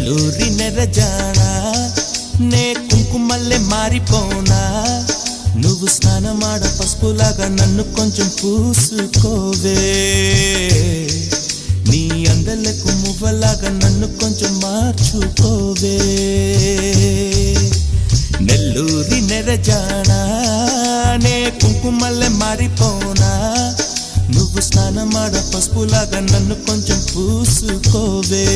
నెల్లూరి నెరజానా నే కుంకుమల్లె మారిపోనా నువ్వు స్నానమాడ పసుపులాగా నన్ను కొంచెం పూసుకోవే నీ అందలకు మువ్వలాగా నన్ను కొంచెం మార్చుకోవే నెల్లూరి నెరజానా నే కుంకుమల్లె మారిపోనా నువ్వు స్నానమాడ పసుపులాగా నన్ను కొంచెం పూసుకోవే